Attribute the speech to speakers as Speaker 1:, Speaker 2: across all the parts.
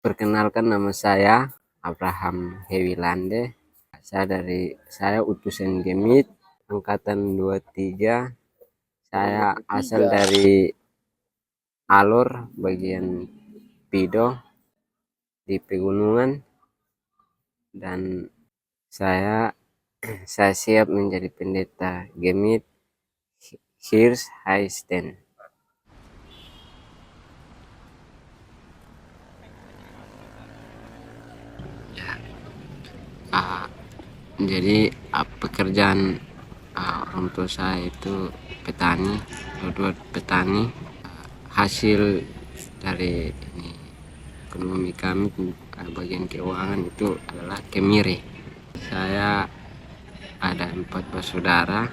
Speaker 1: Perkenalkan, nama saya Abraham Hewilande. Saya utusan Gemit angkatan 23. Saya asal dari Alor bagian Pido di pegunungan, dan saya saya siap menjadi pendeta Gemit Hirs Haisten. Ah, jadi pekerjaan orang tua saya itu petani, dua petani. Hasil dari ini ekonomi kami, bagian keuangan itu adalah kemiri. Saya ada 4 bersaudara.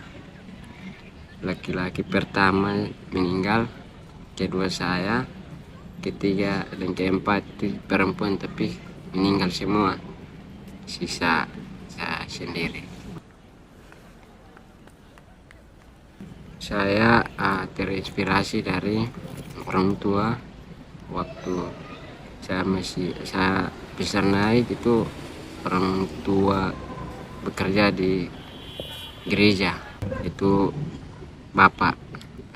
Speaker 1: Laki-laki pertama meninggal, kedua saya, ketiga dan keempat itu perempuan tapi meninggal semua. Sisa saya sendiri. Saya terinspirasi dari orang tua. Waktu saya besar naik itu, orang tua bekerja di gereja. Itu bapak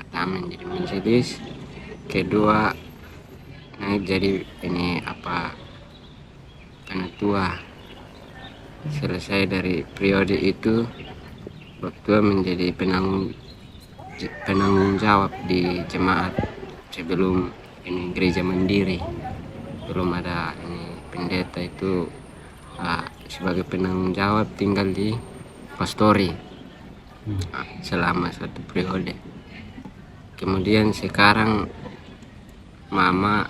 Speaker 1: pertama jadi Mercedes, kedua naik jadi penatua. Selesai dari periode itu, waktu menjadi penanggung jawab di jemaat sebelum ini gereja mandiri. Belum ada ini pendeta, itu sebagai penanggung jawab tinggal di pastori selama 1 periode. Kemudian sekarang mama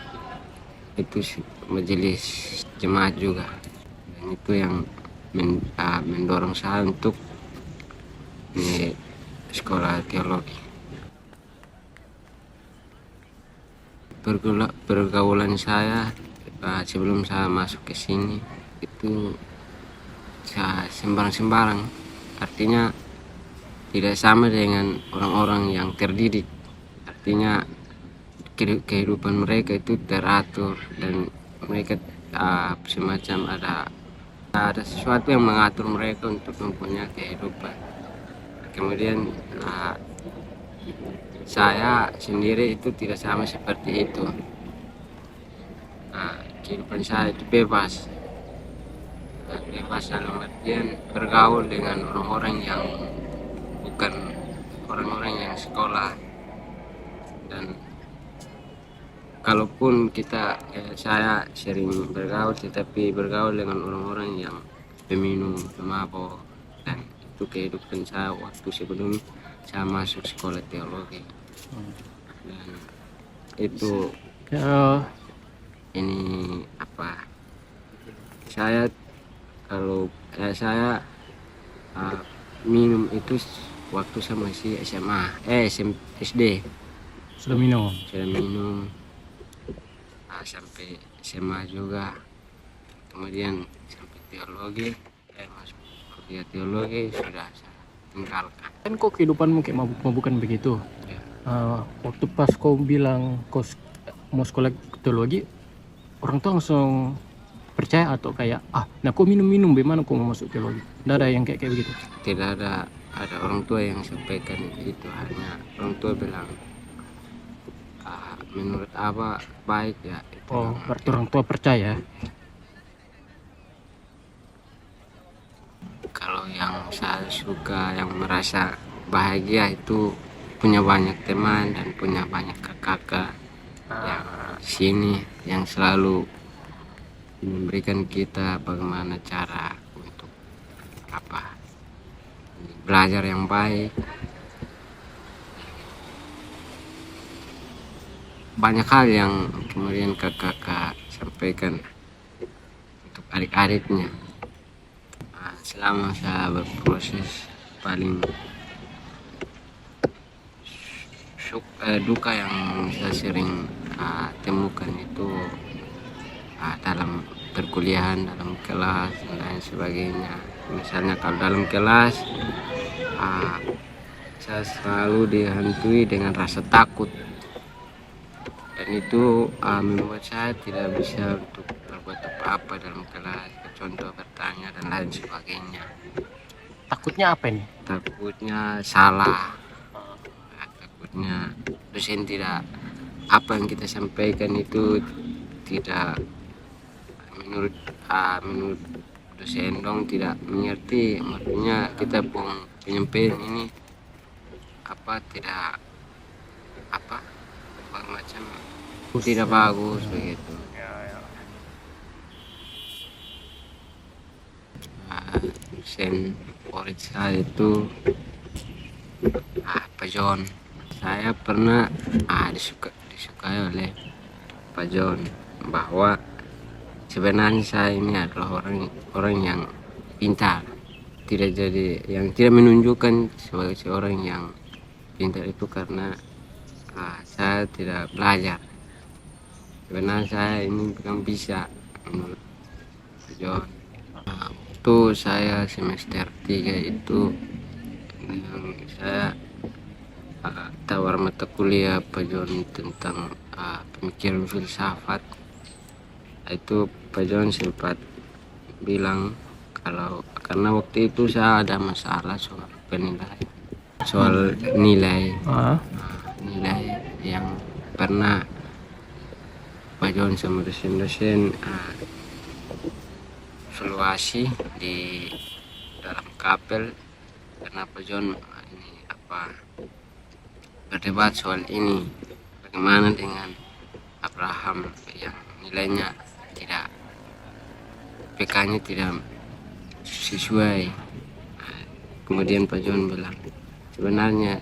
Speaker 1: itu majelis jemaat juga, dan itu yang mendorong saya untuk di sekolah teologi. Pergaulan saya sebelum saya masuk ke sini itu saya sembarang-sembarang, artinya tidak sama dengan orang-orang yang terdidik. Artinya kehidupan mereka itu teratur, dan mereka semacam ada sesuatu yang mengatur mereka untuk mempunyai kehidupan. Kemudian saya sendiri itu tidak sama seperti itu. Kehidupan saya itu bebas dalam artian bergaul dengan orang-orang yang bukan orang-orang yang sekolah. Dan kalaupun saya sering bergaul, tetapi bergaul dengan orang-orang yang peminum, pemabok, dan itu kehidupan saya waktu sebelum saya masuk sekolah teologi. Dan itu saya minum itu waktu saya masih SD.
Speaker 2: Sudah minum
Speaker 1: sampai SMA juga. Kemudian sampai teologi, masuk kuliah teologi sudah saya tinggalkan.
Speaker 2: kan kok kehidupanmu kayak mabuk-mabukan begitu
Speaker 1: Ya.
Speaker 2: Waktu pas kau bilang kau mau sekolah teologi, orang tua langsung percaya atau kayak nah kau minum bagaimana kau mau masuk teologi? Nggak ada yang kayak begitu?
Speaker 1: Tidak ada orang tua yang sampaikan itu, hanya orang tua bilang menurut apa baik ya.
Speaker 2: Berarti orang tua percaya.
Speaker 1: Kalau yang saya suka, yang merasa bahagia itu punya banyak teman dan punya banyak kakak yang sini yang selalu memberikan kita bagaimana cara untuk belajar yang baik. Banyak hal yang kemudian kakak sampaikan untuk adik-adiknya. Selama saya berproses, paling duka yang saya sering temukan itu dalam perkuliahan, dalam kelas dan lain sebagainya. Misalnya kalau dalam kelas saya selalu dihantui dengan rasa takut, dan itu membuat saya tidak bisa untuk berbuat apa-apa dalam kelas, contoh bertanya dan lain sebagainya.
Speaker 2: Takutnya apa ini?
Speaker 1: Takutnya salah, takutnya dosen tidak, apa yang kita sampaikan itu tidak menurut menurut dosen dong tidak mengerti, maksudnya kita pun penyampaian ini apa tidak apa macam tidak bagus begitu. Dosen favorit saya itu Pak John. Saya pernah disukai oleh Pak John bahwa sebenarnya saya ini adalah orang yang pintar, tidak jadi yang tidak menunjukkan sebagai seorang yang pintar itu karena saya tidak belajar. Sebenarnya saya ini bukan bisa menurut Pak John. Waktu saya semester 3 itu yang saya tawar mata kuliah Pak John tentang pemikiran filsafat, itu Pak John sempat bilang kalau karena waktu itu saya ada masalah soal penilaian, soal nilai yang pernah Pak John sama dosen-dosen evaluasi di dalam kapel karena Pak John ini berdebat soal ini, bagaimana dengan Abraham yang nilainya tidak, PK-nya tidak sesuai. Kemudian Pak John bilang sebenarnya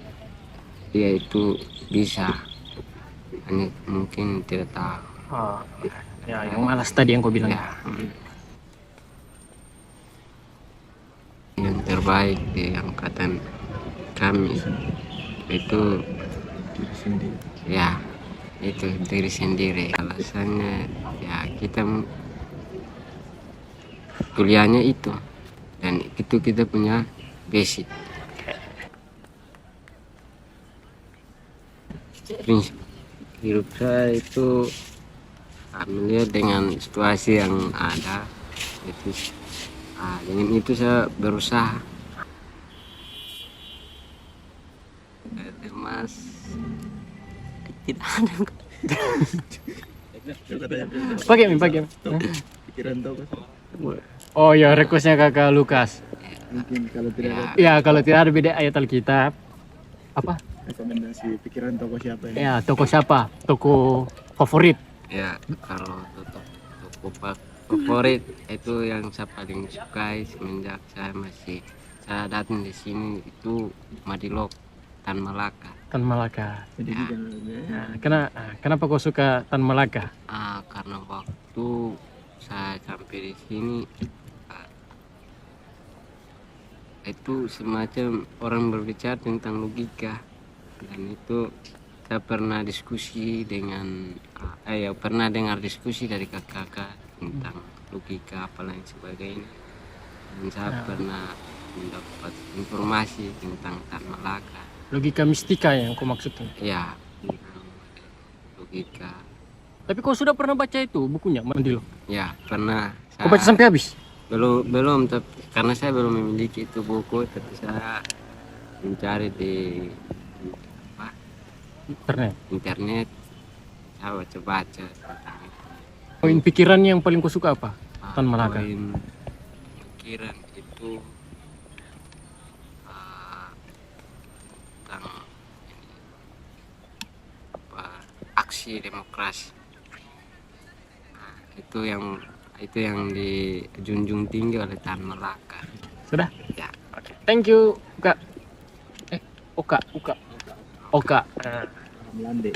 Speaker 1: dia itu bisa, hanya mungkin tidak tahu.
Speaker 2: Ya, yang malas tadi yang kau bilang.
Speaker 1: Ya. Yang terbaik di angkatan kami itu ya itu diri sendiri. Alasannya ya kita kuliahnya itu dan itu kita punya basic. Prinsip hidup saya itu melihat dengan situasi yang ada itu dengan itu saya berusaha. Mas tidak ada.
Speaker 2: Pakai.
Speaker 3: Pikiran tahu kan?
Speaker 2: Oh ya, requestnya kakak Lukas.
Speaker 3: Mungkin kalau tidak ada
Speaker 2: Ya, kalau tidak ada beda ayat Alkitab, apa?
Speaker 3: rekomendasi pikiran tokoh siapa ini?
Speaker 2: Ya, toko siapa? Toko favorit.
Speaker 1: Ya kalau toko favorit itu yang saya paling sukai semenjak saya datang di sini itu Madilog Tan Malaka.
Speaker 2: Tan Malaka.
Speaker 3: Jadi
Speaker 1: Ya.
Speaker 2: Nah, kenapa kau suka Tan Malaka?
Speaker 1: Karena waktu saya sampai di sini itu semacam orang berbicara tentang logika, dan itu saya pernah diskusi dengan pernah dengar diskusi dari kakak tentang logika apa lain sebagainya, dan saya pernah mendapat informasi tentang Tan Malaka.
Speaker 2: Logika mistika yang kau maksudnya.
Speaker 1: Ya, tentang logika.
Speaker 2: Tapi kau sudah pernah baca itu bukunya, Mandilo?
Speaker 1: Ya, pernah.
Speaker 2: Kau baca sampai habis?
Speaker 1: Belum tapi karena saya belum memiliki itu buku, tapi saya mencari di internet, saya baca tentang itu.
Speaker 2: Poin pikiran yang paling kau suka apa? Tan Malaka.
Speaker 1: Poin pikiran itu tentang aksi demokrasi. Itu yang dijunjung tinggi oleh Tan Malaka.
Speaker 2: Sudah?
Speaker 1: Ya.
Speaker 2: Oke. Thank you, Kak. Oka.
Speaker 3: Melande.